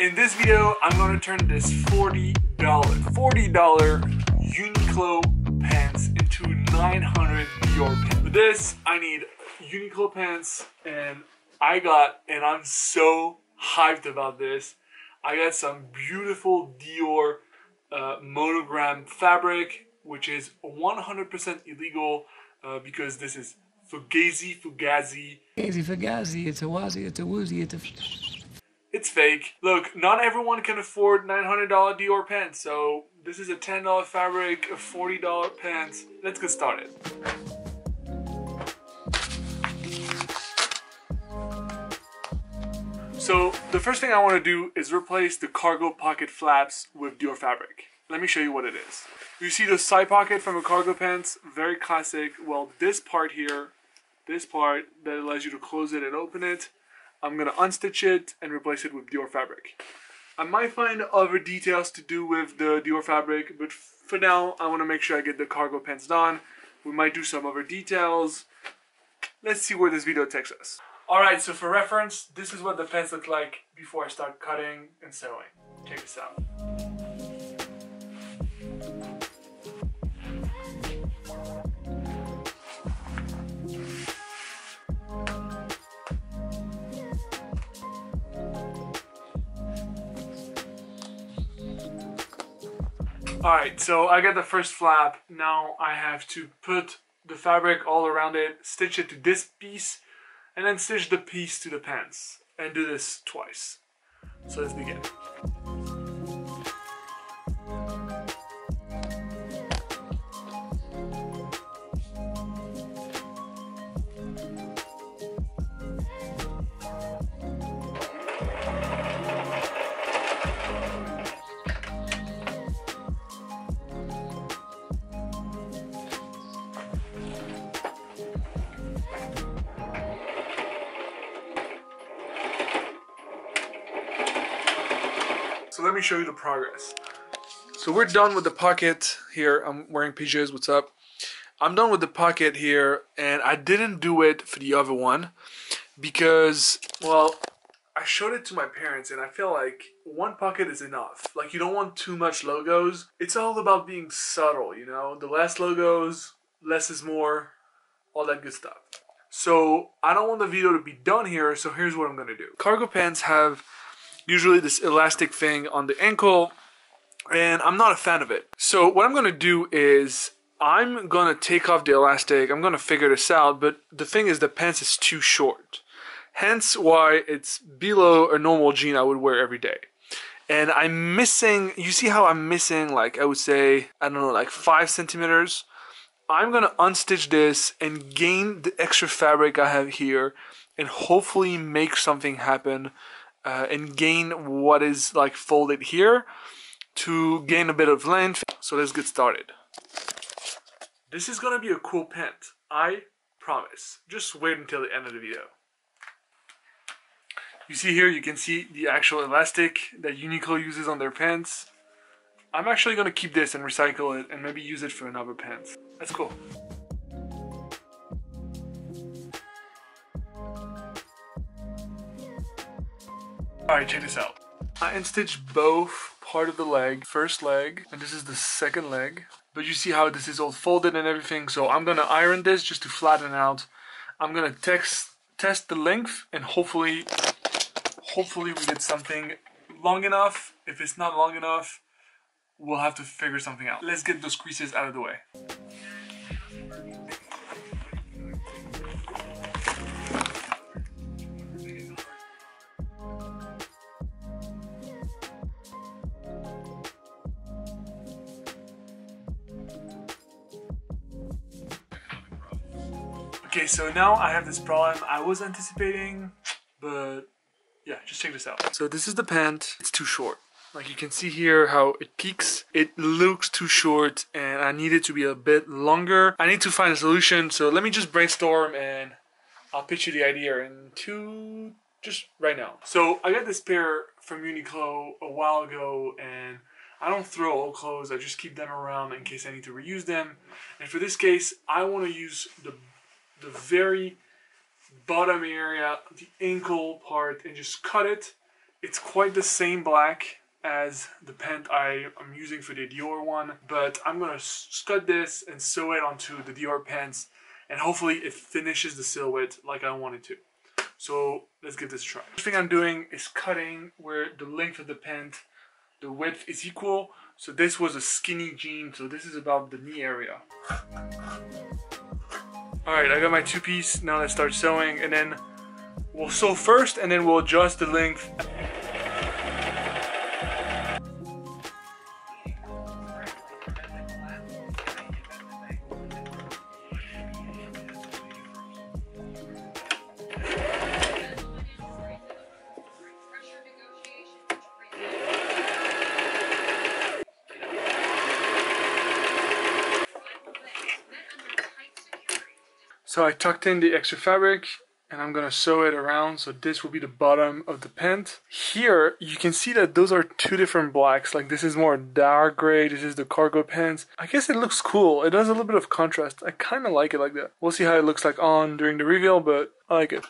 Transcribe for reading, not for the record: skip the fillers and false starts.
In this video, I'm going to turn this $40 Uniqlo pants into 900 Dior pants. For this, I need Uniqlo pants, and I'm so hyped about this. I got some beautiful Dior monogram fabric, which is 100% illegal because this is Fugazi. Fugazi, it's a wazi, it's a woozy, it's a... It's fake. Look, not everyone can afford $900 Dior pants, so this is a $10 fabric, a $40 pants. Let's get started. So the first thing I want to do is replace the cargo pocket flaps with Dior fabric. Let me show you what it is. You see the side pocket from a cargo pants, very classic. Well, this part here, this part that allows you to close it and open it, I'm going to unstitch it and replace it with Dior fabric. I might find other details to do with the Dior fabric, but for now, I want to make sure I get the cargo pants done. We might do some other details. Let's see where this video takes us. Alright, so for reference, this is what the pants look like before I start cutting and sewing. Check this out. Alright, so I got the first flap. Now I have to put the fabric all around it, stitch it to this piece, and then stitch the piece to the pants. And do this twice. So let's begin. So let me show you the progress. So we're done with the pocket here. I'm wearing PJs, what's up? I'm done with the pocket here, and I didn't do it for the other one because, well, I showed it to my parents and I feel like one pocket is enough. Like, you don't want too much logos. It's all about being subtle, you know? The less logos, less is more, all that good stuff. So I don't want the video to be done here, so here's what I'm gonna do. Cargo pants have usually this elastic thing on the ankle, and I'm not a fan of it. So what I'm gonna do is I'm gonna take off the elastic. I'm gonna figure this out, but the thing is the pants is too short. Hence why it's below a normal jean I would wear every day. And I'm missing, you see how I'm missing, like, I would say, I don't know, like 5 centimeters. I'm gonna unstitch this and gain the extra fabric I have here and hopefully make something happen. And gain what is like folded here to gain a bit of length. So let's get started. This is gonna be a cool pant, I promise. Just wait until the end of the video. You see here, you can see the actual elastic that Uniqlo uses on their pants. I'm actually gonna keep this and recycle it and maybe use it for another pants. That's cool. Alright, check this out. I unstitched both part of the leg, first leg, and this is the second leg. But you see how this is all folded and everything, so I'm gonna iron this just to flatten out. I'm gonna test the length, and hopefully we get something long enough. If it's not long enough, we'll have to figure something out. Let's get those creases out of the way. Okay, so now I have this problem I was anticipating, but yeah, just check this out. So this is the pant. It's too short. Like you can see here how it peaks. It looks too short and I need it to be a bit longer. I need to find a solution, so let me just brainstorm and I'll pitch you the idea just right now. So I got this pair from Uniqlo a while ago, and I don't throw old clothes. I just keep them around in case I need to reuse them. And for this case, I want to use the very bottom area, the ankle part, and just cut it It's quite the same black as the pant I'm using for the Dior one, but I'm gonna cut this and sew it onto the Dior pants, and hopefully it finishes the silhouette like I want it to. So let's give this a try. First thing I'm doing is cutting where the length of the pant, the width is equal. So this was a skinny jean, so this is about the knee area. Alright, I got my two-piece, now let's start sewing, and then we'll sew first and then we'll adjust the length. So I tucked in the extra fabric and I'm gonna sew it around, so this will be the bottom of the pant. Here you can see that those are two different blacks, like this is more dark gray, this is the cargo pants. I guess it looks cool, it does a little bit of contrast. I kinda like it like that. We'll see how it looks like on during the reveal, but I like it.